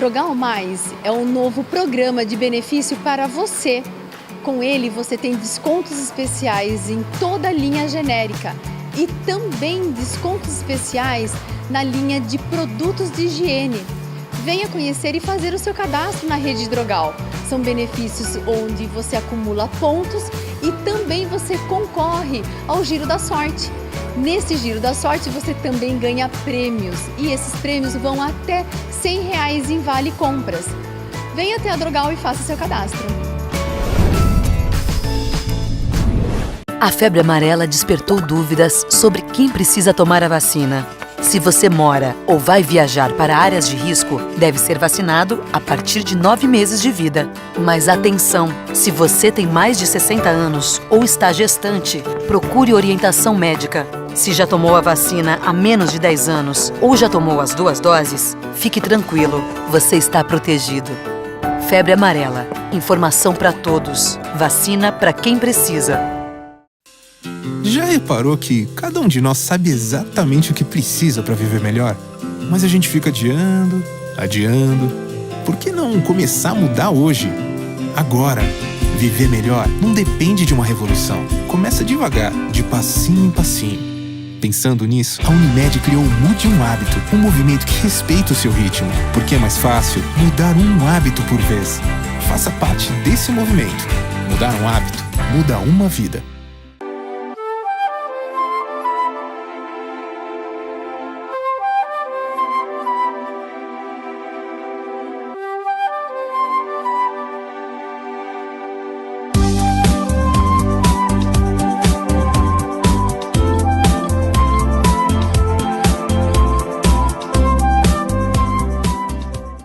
Drogal Mais é um novo programa de benefício para você. Com ele, você tem descontos especiais em toda a linha genérica e também descontos especiais na linha de produtos de higiene. Venha conhecer e fazer o seu cadastro na Rede Drogal. São benefícios onde você acumula pontos e também você concorre ao Giro da Sorte. Nesse Giro da Sorte você também ganha prêmios e esses prêmios vão até R$100 em vale compras. Venha até a Drogal e faça seu cadastro. A febre amarela despertou dúvidas sobre quem precisa tomar a vacina. Se você mora ou vai viajar para áreas de risco, deve ser vacinado a partir de 9 meses de vida. Mas atenção! Se você tem mais de 60 anos ou está gestante, procure orientação médica. Se já tomou a vacina há menos de 10 anos ou já tomou as 2 doses, fique tranquilo, você está protegido. Febre amarela. Informação para todos. Vacina para quem precisa. Já reparou que cada um de nós sabe exatamente o que precisa para viver melhor? Mas a gente fica adiando. Por que não começar a mudar hoje? Agora. Viver melhor não depende de uma revolução. Começa devagar, de passinho em passinho. Pensando nisso, a Unimed criou o Mude um Hábito, um movimento que respeita o seu ritmo, porque é mais fácil mudar um hábito por vez. Faça parte desse movimento. Mudar um hábito muda uma vida.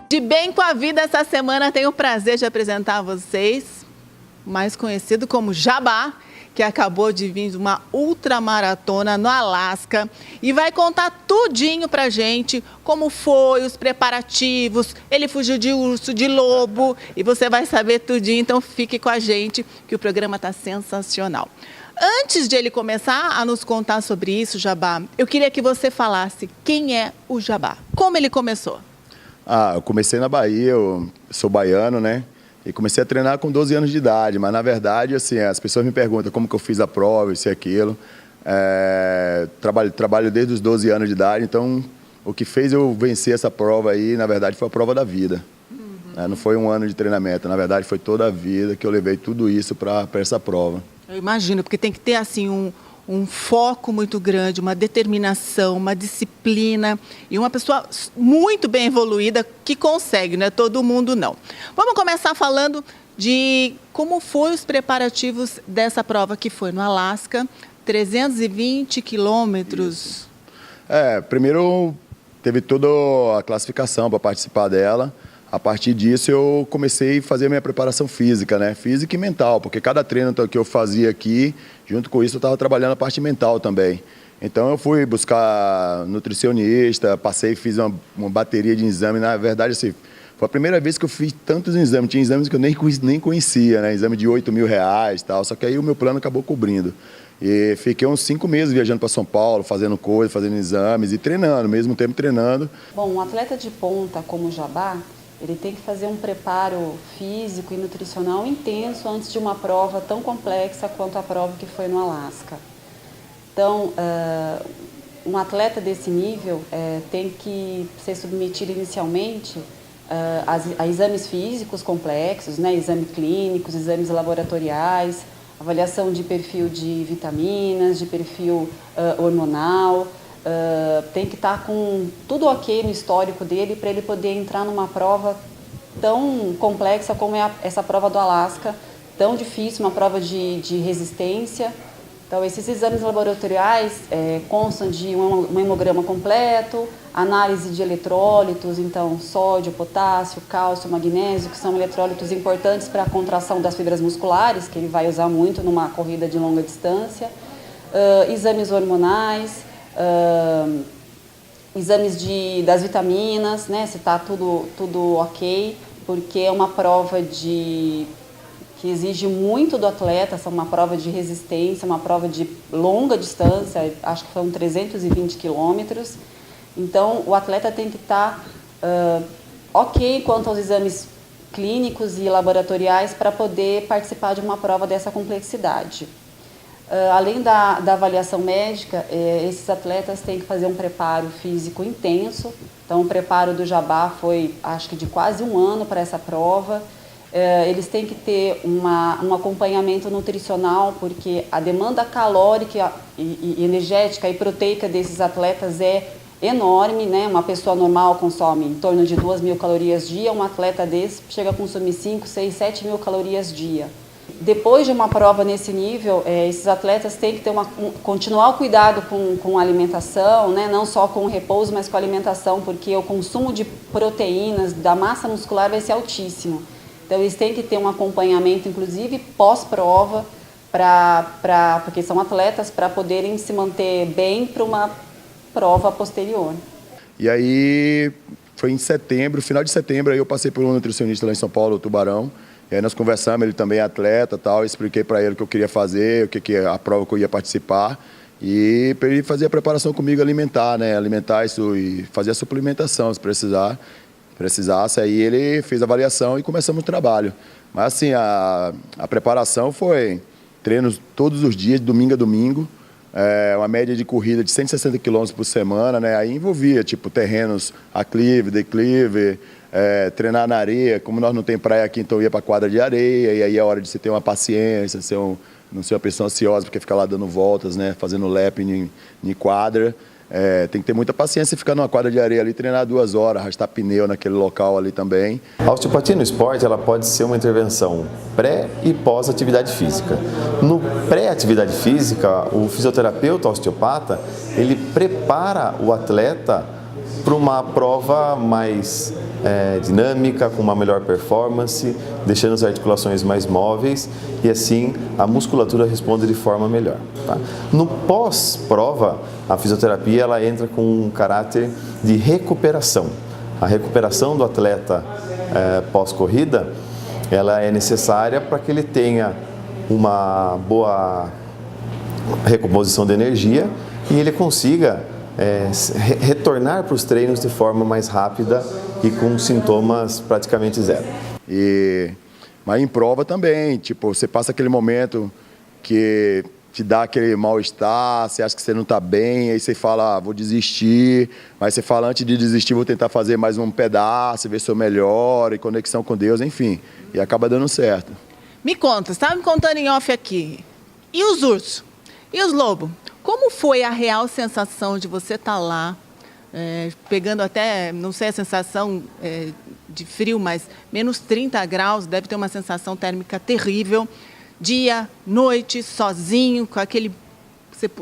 De Bem com a Vida, essa semana tenho o prazer de apresentar a vocês, mais conhecido como Jabá, que acabou de vir de uma ultramaratona no Alasca e vai contar tudinho pra gente, como foi, os preparativos, ele fugiu de urso, de lobo, e você vai saber tudinho, então fique com a gente, que o programa tá sensacional. Antes de ele começar a nos contar sobre isso, Jabá, eu queria que você falasse quem é o Jabá, como ele começou. Eu comecei na Bahia, eu sou baiano, né? E comecei a treinar com 12 anos de idade, mas na verdade, assim, as pessoas me perguntam como que eu fiz a prova, isso e aquilo. Trabalho desde os 12 anos de idade, então o que fez eu vencer essa prova aí, na verdade, foi a prova da vida. Não foi um ano de treinamento, na verdade, foi toda a vida que eu levei tudo isso para essa prova. Eu imagino, porque tem que ter, assim, um foco muito grande, uma determinação, uma disciplina e uma pessoa muito bem evoluída que consegue, não é todo mundo não. Vamos começar falando de como foram os preparativos dessa prova que foi no Alasca, 320 quilômetros. Primeiro teve toda a classificação para participar dela. A partir disso eu comecei a fazer a minha preparação física, né? Física e mental, porque cada treino que eu fazia aqui, junto com isso eu estava trabalhando a parte mental também. Então eu fui buscar nutricionista, fiz uma bateria de exame. Na verdade, assim, foi a primeira vez que eu fiz tantos exames. Tinha exames que eu nem conhecia, né? Exame de R$8.000 e tal, só que aí o meu plano acabou cobrindo. E fiquei uns 5 meses viajando para São Paulo, fazendo coisas, fazendo exames e treinando, ao mesmo tempo treinando. Bom, um atleta de ponta como o Jabá, ele tem que fazer um preparo físico e nutricional intenso antes de uma prova tão complexa quanto a prova que foi no Alasca. Então, um atleta desse nível tem que ser submetido inicialmente a exames físicos complexos, né? Exames clínicos, exames laboratoriais, avaliação de perfil de vitaminas, de perfil hormonal. Tem que estar com tudo ok no histórico dele para ele poder entrar numa prova tão complexa como é essa prova do Alasca, tão difícil, uma prova de resistência. Então, esses exames laboratoriais constam de um hemograma completo, análise de eletrólitos, então sódio, potássio, cálcio, magnésio, que são eletrólitos importantes para a contração das fibras musculares, que ele vai usar muito numa corrida de longa distância, exames hormonais, exames das vitaminas, né, se está tudo ok, porque é uma prova que exige muito do atleta, é uma prova de resistência, uma prova de longa distância, acho que foram 320 quilômetros. Então, o atleta tem que estar ok quanto aos exames clínicos e laboratoriais para poder participar de uma prova dessa complexidade. Além da avaliação médica, esses atletas têm que fazer um preparo físico intenso. Então, o preparo do Jabá foi, acho que de quase 1 ano para essa prova. Eles têm que ter um acompanhamento nutricional, porque a demanda calórica e energética e proteica desses atletas é enorme, né? Uma pessoa normal consome em torno de 2.000 calorias dia, um atleta desse chega a consumir 5, 6, 7.000 calorias dia. Depois de uma prova nesse nível, esses atletas têm que ter continuar o cuidado com a alimentação, né? Não só com o repouso, mas com a alimentação, porque o consumo de proteínas, da massa muscular vai ser altíssimo. Então, eles têm que ter um acompanhamento, inclusive pós-prova, porque são atletas, para poderem se manter bem para uma prova posterior. E aí, foi em setembro, final de setembro, aí eu passei por um nutricionista lá em São Paulo, o Tubarão. E aí nós conversamos, ele também é atleta e tal, expliquei para ele o que eu queria fazer, a prova que eu ia participar. E para ele fazer a preparação comigo alimentar, né? Alimentar isso e fazer a suplementação, se precisasse. Aí ele fez a avaliação e começamos o trabalho. Mas assim, a preparação foi treinos todos os dias, de domingo a domingo. Uma média de corrida de 160 km por semana, né? Aí envolvia, tipo, terrenos aclive, declive, treinar na areia. Como nós não tem praia aqui, então eu ia para a quadra de areia, e aí é hora de você ter uma paciência, não ser uma pessoa ansiosa, porque fica lá dando voltas, né? Fazendo lap em quadra. Tem que ter muita paciência e ficar numa quadra de areia ali, treinar 2 horas, arrastar pneu naquele local ali também. A osteopatia no esporte, ela pode ser uma intervenção pré e pós-atividade física. No pré-atividade física, o fisioterapeuta osteopata, ele prepara o atleta para uma prova mais dinâmica, com uma melhor performance, deixando as articulações mais móveis e assim a musculatura responde de forma melhor. Tá? No pós-prova, a fisioterapia ela entra com um caráter de recuperação. A recuperação do atleta pós-corrida ela é necessária para que ele tenha uma boa recomposição de energia e ele consiga retornar para os treinos de forma mais rápida e com sintomas praticamente zero. Mas em prova também, tipo, você passa aquele momento que te dá aquele mal-estar, você acha que você não está bem, aí você fala, vou desistir, mas você fala, antes de desistir, vou tentar fazer mais um pedaço, ver se eu melhoro, e conexão com Deus, enfim, e acaba dando certo. Me conta, você estava me contando em off aqui, e os ursos? E os lobos? Como foi a real sensação de você estar lá, pegando até, não sei a sensação de frio, mas menos 30 graus, deve ter uma sensação térmica terrível, dia, noite, sozinho, com aquele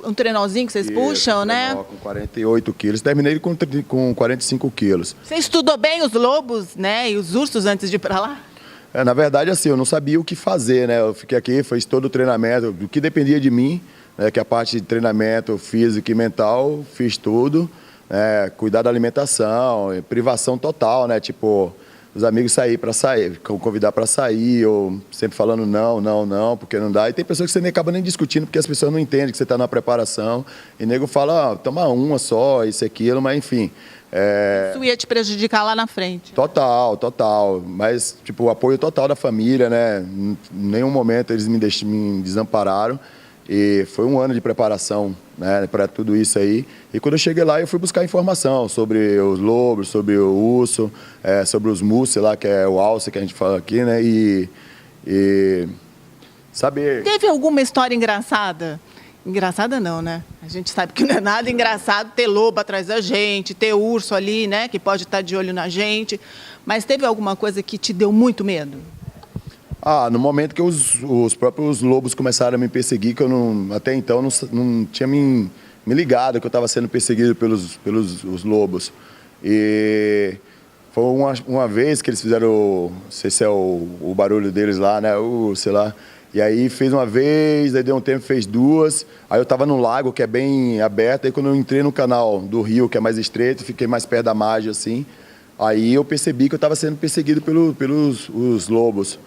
um trenózinho que vocês puxam, né? Com 48 quilos, terminei com 45 quilos. Você estudou bem os lobos, né, e os ursos antes de ir para lá? Na verdade, assim, eu não sabia o que fazer, né? Eu fiquei aqui, fiz todo o treinamento, do que dependia de mim, que a parte de treinamento físico e mental, fiz tudo, cuidar da alimentação, privação total, né? Tipo, os amigos sair para sair, convidar para sair, ou sempre falando não, porque não dá. E tem pessoas que você nem acaba nem discutindo, porque as pessoas não entendem que você está na preparação. E nego fala, toma uma só, isso e aquilo, mas enfim. Isso ia te prejudicar lá na frente. Total. Mas, tipo, o apoio total da família, né? Em nenhum momento eles me desampararam. E foi 1 ano de preparação, né, para tudo isso aí. E quando eu cheguei lá, eu fui buscar informação sobre os lobos, sobre o urso, sobre os musses lá, que é o alce que a gente fala aqui, né? E saber... Teve alguma história engraçada? Engraçada não, né? A gente sabe que não é nada engraçado ter lobo atrás da gente, ter urso ali, né, que pode estar de olho na gente. Mas teve alguma coisa que te deu muito medo? No momento que os próprios lobos começaram a me perseguir, que eu até então não tinha me ligado que eu estava sendo perseguido pelos os lobos. E foi uma vez que eles fizeram, não sei se é o barulho deles lá, né? Sei lá. E aí fez uma vez, aí deu um tempo, fez 2. Aí eu estava no lago, que é bem aberto. Aí quando eu entrei no canal do rio, que é mais estreito, fiquei mais perto da margem, assim. Aí eu percebi que eu estava sendo perseguido pelos os lobos.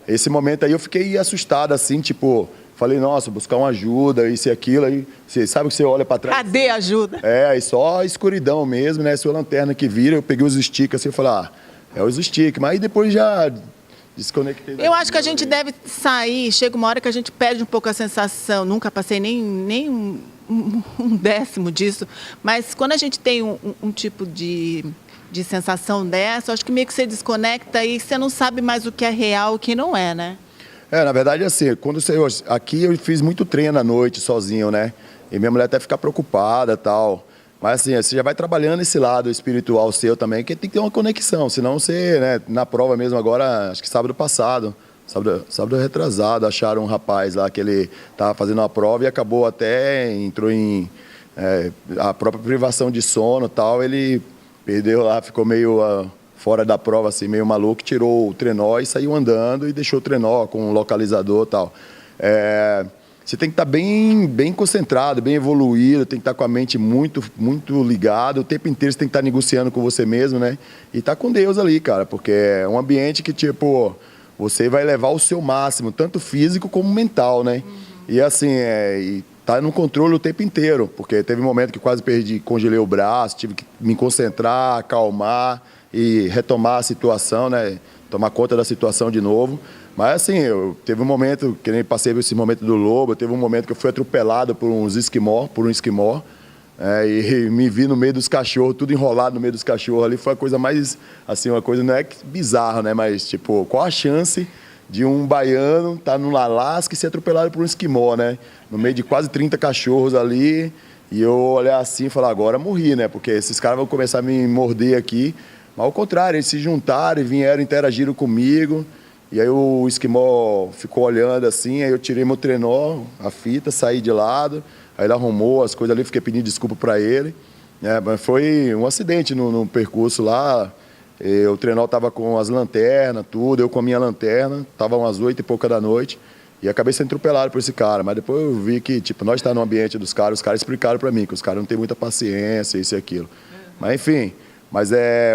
Esse momento aí eu fiquei assustado, assim, tipo, falei, nossa, buscar uma ajuda, isso e aquilo, aí você sabe que você olha para trás. Cadê a ajuda? Aí só a escuridão mesmo, né? Sua lanterna que vira, eu peguei os stickers assim, eu falei, é os stick, mas aí depois já desconectei. Eu acho que a gente deve sair, chega uma hora que a gente perde um pouco a sensação, nunca passei nem um décimo disso, mas quando a gente tem um tipo de sensação dessa, eu acho que meio que você desconecta e você não sabe mais o que é real e o que não é, né? Na verdade, assim, aqui eu fiz muito treino à noite, sozinho, né? E minha mulher até fica preocupada e tal. Mas assim, você já vai trabalhando esse lado espiritual seu também, que tem que ter uma conexão, senão você, né, na prova mesmo agora, acho que sábado passado, sábado retrasado, acharam um rapaz lá que ele estava fazendo uma prova e acabou entrou em a própria privação de sono e tal, ele perdeu lá, ficou meio fora da prova, assim, meio maluco, tirou o trenó e saiu andando e deixou o trenó com o localizador e tal. Você tem que estar bem concentrado, bem evoluído, tem que estar com a mente muito, muito ligada, o tempo inteiro você tem que estar negociando com você mesmo, né? E estar com Deus ali, cara, porque é um ambiente que, tipo, você vai levar o seu máximo, tanto físico como mental, né? E assim, e tá no controle o tempo inteiro, porque teve um momento que quase congelei o braço, tive que me concentrar, acalmar e retomar a situação, né? Tomar conta da situação de novo. Mas assim, teve um momento, que nem passei esse momento do lobo, teve um momento que eu fui atropelado por um esquimó, e me vi no meio dos cachorros, tudo enrolado no meio dos cachorros ali, foi a coisa mais, assim, uma coisa não é bizarra, né, mas tipo, qual a chance de um baiano estar no Alasca e ser atropelado por um esquimó, né, no meio de quase 30 cachorros ali, e eu olhar assim e falar, agora morri, né, porque esses caras vão começar a me morder aqui, mas ao contrário, eles se juntaram e vieram, interagiram comigo. E aí o esquimó ficou olhando assim, aí eu tirei meu trenó, a fita, saí de lado, aí ele arrumou as coisas ali, fiquei pedindo desculpa para ele. Mas foi um acidente no percurso lá, o trenó estava com as lanternas, tudo, eu com a minha lanterna, estava umas 8 e pouca da noite, e acabei sendo atropelado por esse cara. Mas depois eu vi que, tipo, nós estávamos no ambiente dos caras, os caras explicaram para mim que os caras não têm muita paciência, isso e aquilo. Mas enfim... Mas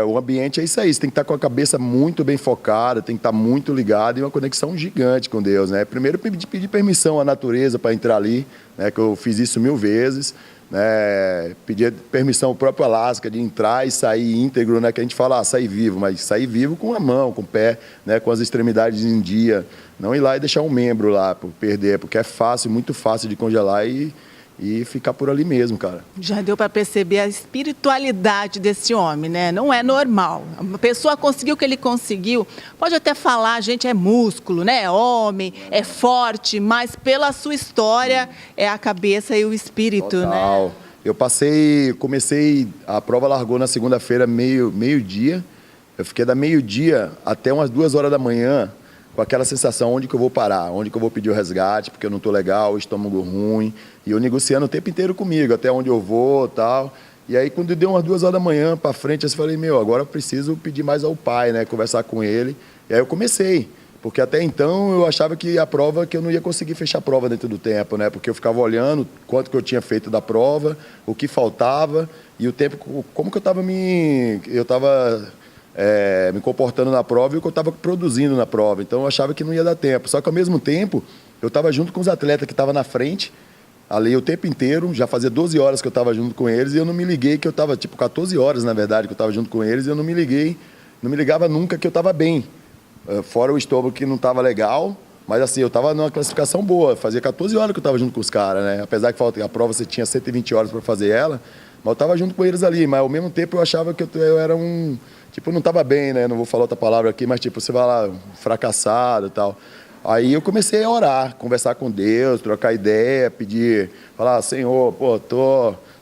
o ambiente é isso aí, você tem que estar com a cabeça muito bem focada, tem que estar muito ligado e uma conexão gigante com Deus, né? Primeiro pedir permissão à natureza para entrar ali, né? Que eu fiz isso 1000 vezes, né? Pedir permissão ao próprio Alasca de entrar e sair íntegro, né? Que a gente fala, sair vivo, mas sair vivo com a mão, com o pé, né? Com as extremidades em dia, não ir lá e deixar um membro lá, por perder, porque é fácil, muito fácil de congelar e ficar por ali mesmo, cara. Já deu para perceber a espiritualidade desse homem, né? Não é normal. A pessoa conseguiu o que ele conseguiu. Pode até falar, a gente é músculo, né? É homem, é forte, mas pela sua história é a cabeça e o espírito, Total. Né? Eu comecei, a prova largou na segunda-feira, meio-dia. Eu fiquei da meio-dia até umas 2 horas da manhã, com aquela sensação, onde que eu vou parar, onde que eu vou pedir o resgate, porque eu não estou legal, o estômago ruim, e eu negociando o tempo inteiro comigo, até onde eu vou e tal. E aí, quando deu umas 2 horas da manhã para frente, eu falei, agora eu preciso pedir mais ao pai, né, conversar com ele. E aí eu comecei, porque até então eu achava que a prova, que eu não ia conseguir fechar a prova dentro do tempo, né, porque eu ficava olhando quanto que eu tinha feito da prova, o que faltava, e o tempo, como que eu estava me comportando na prova e o que eu estava produzindo na prova. Então eu achava que não ia dar tempo. Só que ao mesmo tempo, eu estava junto com os atletas que estavam na frente, ali o tempo inteiro, já fazia 12 horas que eu estava junto com eles e eu não me liguei que eu estava, 14 horas na verdade que eu estava junto com eles e eu não me ligava nunca que eu estava bem. Fora o estômago que não estava legal, mas assim, eu estava numa classificação boa, fazia 14 horas que eu estava junto com os caras, né? Apesar que a prova você tinha 120 horas para fazer ela, mas eu estava junto com eles ali, mas ao mesmo tempo eu achava que eu era um... não estava bem, né? Não vou falar outra palavra aqui, mas você vai lá, fracassado e tal. Aí eu comecei a orar, conversar com Deus, trocar ideia, pedir, falar, Senhor,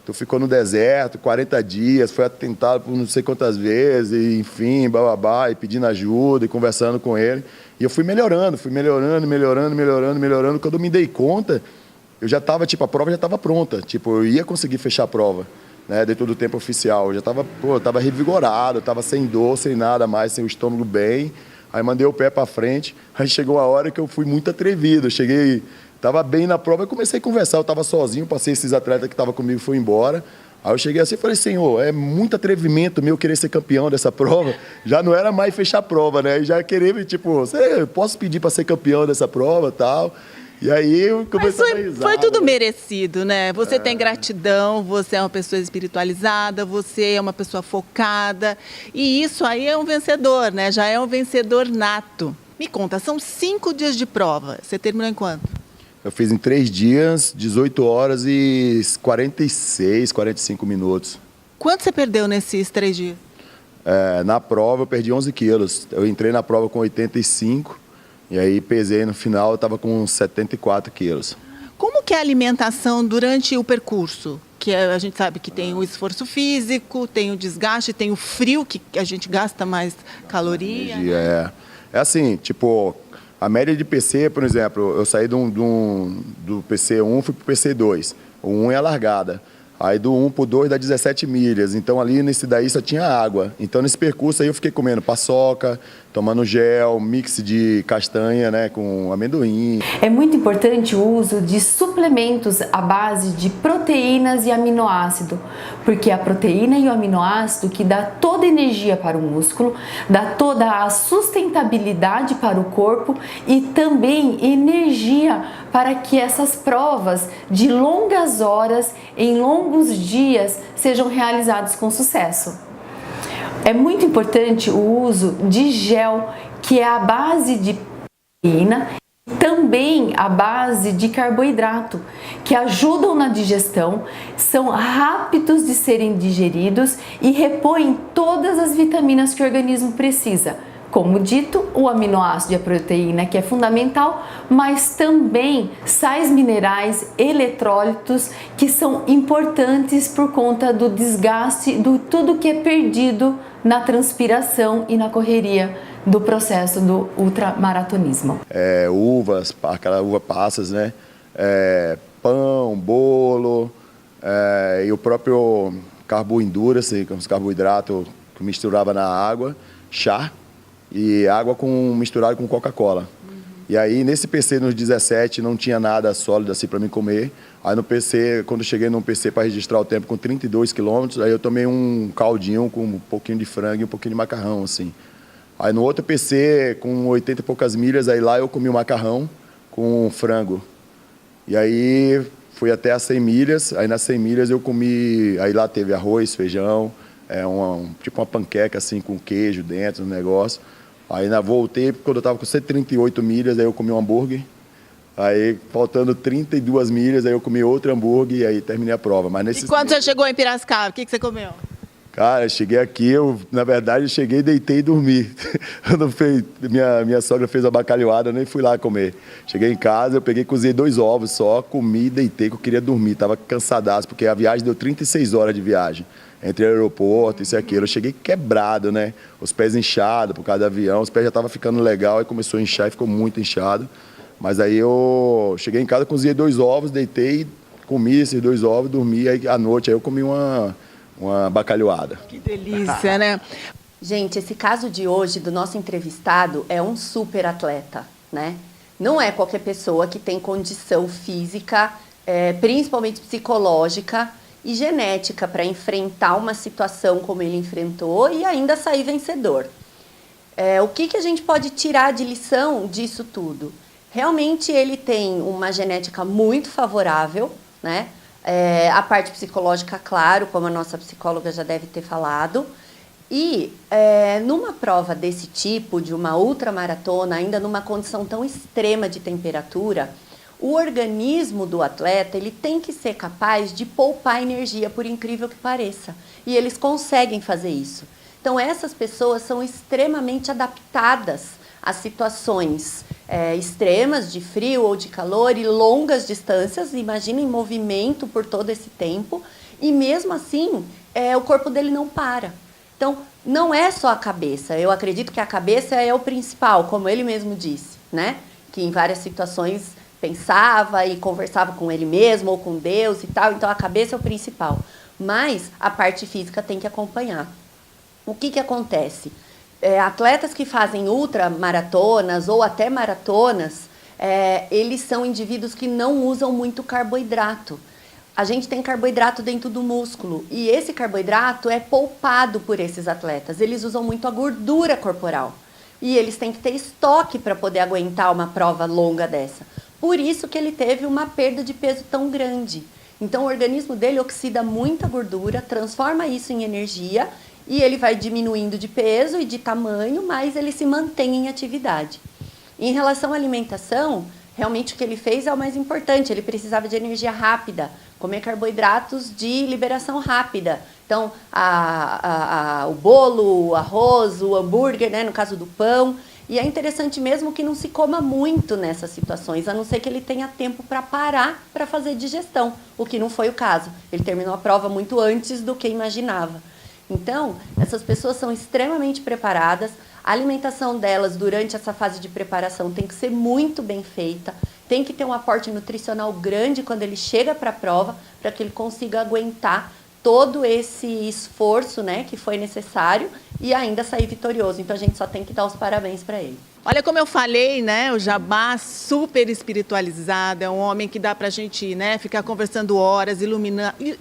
tu ficou no deserto 40 dias, foi atentado por não sei quantas vezes, e, enfim, bababá, e pedindo ajuda, e conversando com ele. E eu fui melhorando. Quando eu me dei conta, eu já estava, a prova já estava pronta. Eu ia conseguir fechar a prova, né, dentro do tempo oficial. Eu já estava revigorado, estava sem dor, sem nada mais, sem o estômago bem. Aí mandei o pé para frente, aí chegou a hora que eu fui muito atrevido. Eu cheguei, estava bem na prova e comecei a conversar. Eu estava sozinho, passei esses atletas que estavam comigo, foi embora. Aí eu cheguei assim e falei, Senhor, é muito atrevimento meu querer ser campeão dessa prova. Já não era mais fechar a prova, né? E já querer, posso pedir para ser campeão dessa prova e tal. E aí eu Mas comecei a dar risada. foi tudo merecido, né? Você tem gratidão, você é uma pessoa espiritualizada, você é uma pessoa focada. E isso aí é um vencedor, né? Já é um vencedor nato. Me conta, são 5 dias de prova. Você terminou em quanto? Eu fiz em 3 dias, 18 horas e 46, 45 minutos. Quanto você perdeu nesses 3 dias? Na prova eu perdi 11 quilos. Eu entrei na prova com 85 e aí pesei no final, eu estava com 74 quilos. Como que é a alimentação durante o percurso? Que a gente sabe que tem o esforço físico, tem o desgaste, tem o frio, que a gente gasta mais caloria. É assim, tipo, a média de PC, por exemplo, eu saí do PC1 fui pro PC2. O 1 é a largada. Aí do 1 pro 2 dá 17 milhas. Então ali nesse daí só tinha água. Então nesse percurso aí eu fiquei comendo paçoca, tomando gel, mix de castanha, né, com amendoim. É muito importante o uso de suplementos à base de proteínas e aminoácido, porque a proteína e o aminoácido que dá toda a energia para o músculo, dá toda a sustentabilidade para o corpo e também energia para que essas provas de longas horas, em longos dias, sejam realizadas com sucesso. É muito importante o uso de gel, que é a base de proteína, e também a base de carboidrato, que ajudam na digestão, são rápidos de serem digeridos e repõem todas as vitaminas que o organismo precisa. Como dito, o aminoácido e a proteína, que é fundamental, mas também sais minerais, eletrólitos, que são importantes por conta do desgaste, do tudo que é perdido na transpiração e na correria do processo do ultramaratonismo. Uvas, aquela uva passas, né? Pão, bolo, e o próprio carbo endurance, os carboidratos que misturava na água, chá e água misturada com Coca-Cola. E aí nesse PC nos 17 não tinha nada sólido assim para mim comer. Aí no PC, quando eu cheguei no PC para registrar o tempo com 32 quilômetros, aí eu tomei um caldinho com um pouquinho de frango e um pouquinho de macarrão, assim. Aí no outro PC, com 80 e poucas milhas, aí lá eu comi o macarrão com frango. E aí fui até as 100 milhas, aí nas 100 milhas eu comi, aí lá teve arroz, feijão, tipo uma panqueca assim com queijo dentro do negócio. Aí voltei, quando eu estava com 138 milhas, aí eu comi um hambúrguer. Aí, faltando 32 milhas, aí eu comi outro hambúrguer e aí terminei a prova. E quando você chegou em Piracicaba, o que você comeu? Cara, cheguei aqui, na verdade, cheguei, deitei e dormi. Minha sogra fez a bacalhoada, eu nem fui lá comer. Cheguei em casa, eu peguei, cozinhei 2 ovos só, comi e deitei, que eu queria dormir. Tava cansadaço, porque a viagem deu 36 horas de viagem. Entre aeroporto, isso e aquilo. Eu cheguei quebrado, né? Os pés inchados por causa do avião. Os pés já estavam ficando legal, aí começou a inchar e ficou muito inchado. Mas aí eu cheguei em casa, cozinhei 2 ovos, deitei, comi esses 2 ovos, dormi. Aí à noite aí eu comi uma bacalhoada. Que delícia, né? Gente, esse caso de hoje do nosso entrevistado é um super atleta, né? Não é qualquer pessoa que tem condição física, principalmente psicológica, e genética para enfrentar uma situação como ele enfrentou e ainda sair vencedor. O que a gente pode tirar de lição disso tudo? Realmente ele tem uma genética muito favorável, né? A parte psicológica, claro, como a nossa psicóloga já deve ter falado. E numa prova desse tipo, de uma ultramaratona, ainda numa condição tão extrema de temperatura, o organismo do atleta ele tem que ser capaz de poupar energia, por incrível que pareça. E eles conseguem fazer isso. Então, essas pessoas são extremamente adaptadas a situações extremas de frio ou de calor e longas distâncias. Imaginem movimento por todo esse tempo. E mesmo assim, o corpo dele não para. Então, não é só a cabeça. Eu acredito que a cabeça é o principal, como ele mesmo disse, né? Que em várias situações pensava e conversava com ele mesmo ou com Deus e tal, então a cabeça é o principal. Mas a parte física tem que acompanhar. O que acontece? Atletas que fazem ultramaratonas ou até maratonas, eles são indivíduos que não usam muito carboidrato. A gente tem carboidrato dentro do músculo e esse carboidrato é poupado por esses atletas. Eles usam muito a gordura corporal e eles têm que ter estoque para poder aguentar uma prova longa dessa. Por isso que ele teve uma perda de peso tão grande. Então o organismo dele oxida muita gordura, transforma isso em energia e ele vai diminuindo de peso e de tamanho, mas ele se mantém em atividade. Em relação à alimentação, realmente o que ele fez é o mais importante, ele precisava de energia rápida, comer carboidratos de liberação rápida. Então, o bolo, o arroz, o hambúrguer, né, no caso do pão. E é interessante mesmo que não se coma muito nessas situações, a não ser que ele tenha tempo para parar para fazer digestão, o que não foi o caso. Ele terminou a prova muito antes do que imaginava. Então, essas pessoas são extremamente preparadas, a alimentação delas durante essa fase de preparação tem que ser muito bem feita, tem que ter um aporte nutricional grande quando ele chega para a prova, para que ele consiga aguentar todo esse esforço, né, que foi necessário e ainda sair vitorioso. Então a gente só tem que dar os parabéns para ele. Olha, como eu falei, né, o Jabá super espiritualizado, é um homem que dá pra gente, né, ficar conversando horas,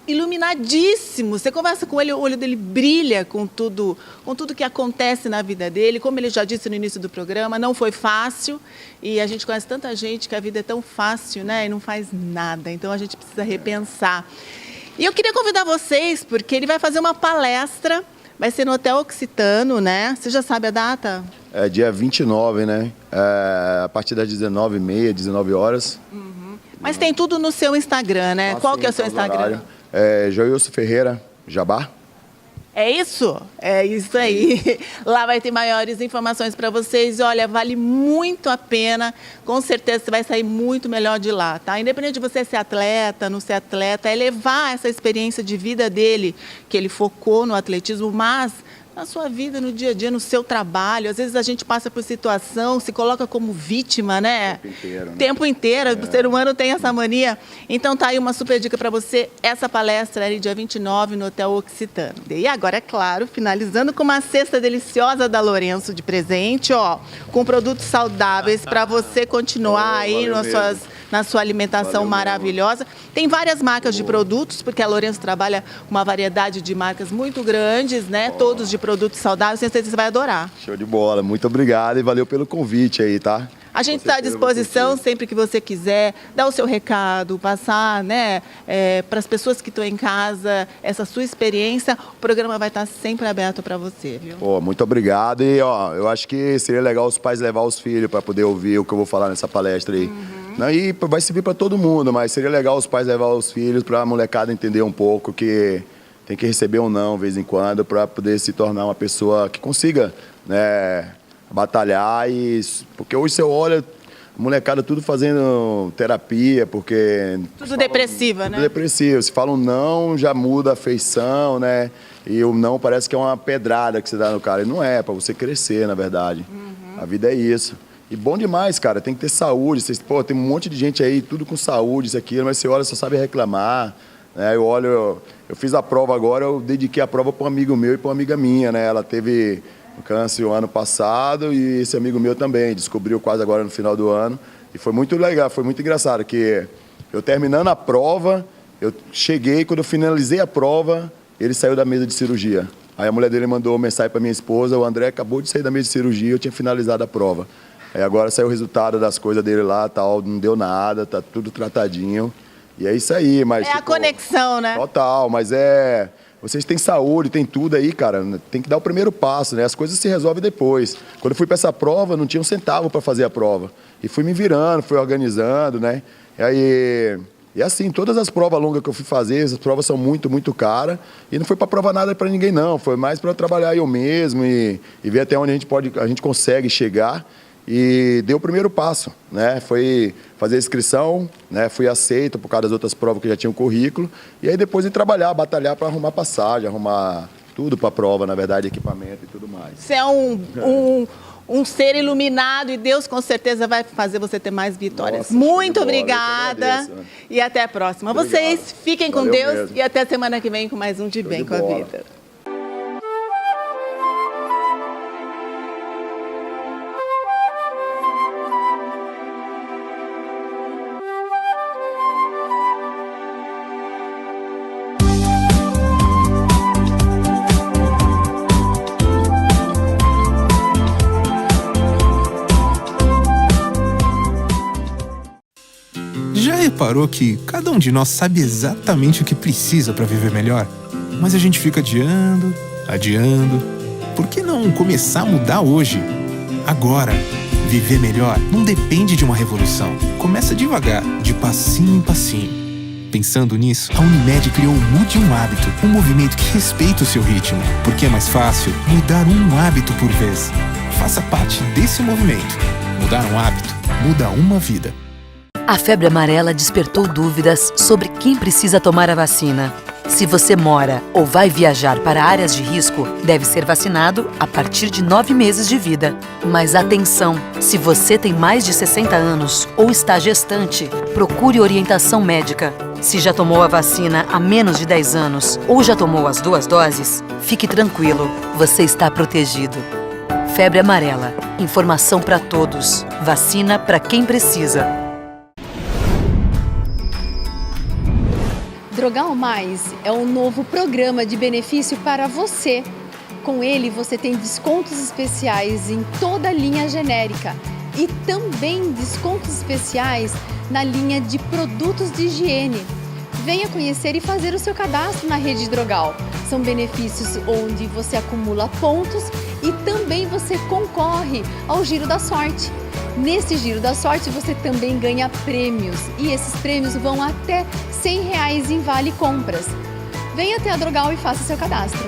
iluminadíssimo. Você conversa com ele, o olho dele brilha com tudo que acontece na vida dele. Como ele já disse no início do programa, não foi fácil e a gente conhece tanta gente que a vida é tão fácil, né, e não faz nada. Então a gente precisa repensar. E eu queria convidar vocês, porque ele vai fazer uma palestra, vai ser no Hotel Occitano, né? Você já sabe a data? É dia 29, né? A partir das 19h30, 19 horas. Uhum. Mas tem tudo no seu Instagram, né? Qual que é o seu Instagram? Joilson Ferreira Jabá. É isso? É isso aí. Lá vai ter maiores informações para vocês. Olha, vale muito a pena. Com certeza você vai sair muito melhor de lá, tá? Independente de você ser atleta, não ser atleta, é levar essa experiência de vida dele, que ele focou no atletismo, mas na sua vida, no dia a dia, no seu trabalho. Às vezes a gente passa por situação, se coloca como vítima, né? O tempo inteiro, né? Tempo inteiro. O ser humano tem essa mania. Então tá aí uma super dica para você. Essa palestra ali dia 29 no Hotel Occitano. E agora, é claro, finalizando com uma cesta deliciosa da Lourenço de presente, ó, com produtos saudáveis para você continuar aí na sua alimentação maravilhosa. Tem várias marcas de produtos, porque a Lourenço trabalha uma variedade de marcas muito grandes, né? Todos de produtos saudáveis, tenho certeza que você vai adorar. Show de bola, muito obrigado e valeu pelo convite aí, tá? A gente está à disposição sempre que você quiser, dar o seu recado, passar, né, para as pessoas que estão em casa, essa sua experiência, o programa vai estar sempre aberto para você, viu? Pô, muito obrigado e ó, eu acho que seria legal os pais levar os filhos para poder ouvir o que eu vou falar nessa palestra aí. Uhum. E vai servir para todo mundo, mas seria legal os pais levar os filhos para a molecada entender um pouco que tem que receber um não de vez em quando para poder se tornar uma pessoa que consiga, né, batalhar. Porque hoje você olha a molecada tudo fazendo terapia, porque tudo depressiva, né? Tudo depressivo. Se fala um não, já muda a feição, né? E o não parece que é uma pedrada que você dá no cara. E não é, para você crescer, na verdade. Uhum. A vida é isso. E bom demais, cara, tem que ter saúde. Pô, tem um monte de gente aí, tudo com saúde, isso aqui, mas você olha, só sabe reclamar. Né? Eu fiz a prova agora, eu dediquei a prova para um amigo meu e para uma amiga minha, né? Ela teve câncer o ano passado e esse amigo meu também, descobriu quase agora no final do ano. E foi muito legal, foi muito engraçado, que eu terminando a prova, eu cheguei, quando eu finalizei a prova, ele saiu da mesa de cirurgia. Aí a mulher dele mandou mensagem para minha esposa, o André acabou de sair da mesa de cirurgia, eu tinha finalizado a prova. Aí agora saiu o resultado das coisas dele lá, tal, não deu nada, tá tudo tratadinho. E é isso aí, mas... a conexão, né? Total, mas vocês têm saúde, tem tudo aí, cara, tem que dar o primeiro passo, né? As coisas se resolvem depois. Quando eu fui para essa prova, não tinha um centavo para fazer a prova. E fui me virando, fui organizando, né? E assim, todas as provas longas que eu fui fazer, essas provas são muito, muito caras. E não foi para provar nada para ninguém, não. Foi mais para trabalhar eu mesmo e ver até onde a gente consegue chegar. E deu o primeiro passo, né? Foi fazer a inscrição, né? Fui aceito por causa das outras provas que já tinha o currículo. E aí depois de trabalhar, batalhar para arrumar passagem, arrumar tudo para a prova, na verdade, equipamento e tudo mais. Você é um ser iluminado e Deus com certeza vai fazer você ter mais vitórias. Nossa, muito obrigada e até a próxima. Obrigado. Vocês fiquem com Deus mesmo. E até semana que vem com mais um De Bem com a Vida. reparou que cada um de nós sabe exatamente o que precisa para viver melhor? Mas a gente fica adiando. Por que não começar a mudar hoje? Agora. Viver melhor não depende de uma revolução. Começa devagar, de passinho em passinho. Pensando nisso, a Unimed criou o Mude um Hábito, um movimento que respeita o seu ritmo, porque é mais fácil mudar um hábito por vez. Faça parte desse movimento. Mudar um hábito, muda uma vida. A febre amarela despertou dúvidas sobre quem precisa tomar a vacina. Se você mora ou vai viajar para áreas de risco, deve ser vacinado a partir de 9 meses de vida. Mas atenção! Se você tem mais de 60 anos ou está gestante, procure orientação médica. Se já tomou a vacina há menos de 10 anos ou já tomou as 2 doses, fique tranquilo, você está protegido. Febre amarela. Informação para todos. Vacina para quem precisa. Drogal Mais é um novo programa de benefício para você. Com ele, você tem descontos especiais em toda a linha genérica e também descontos especiais na linha de produtos de higiene. Venha conhecer e fazer o seu cadastro na Rede Drogal. São benefícios onde você acumula pontos e também você concorre ao Giro da Sorte. Nesse Giro da Sorte você também ganha prêmios e esses prêmios vão até R$100 em vale compras. Venha até a Drogal e faça seu cadastro.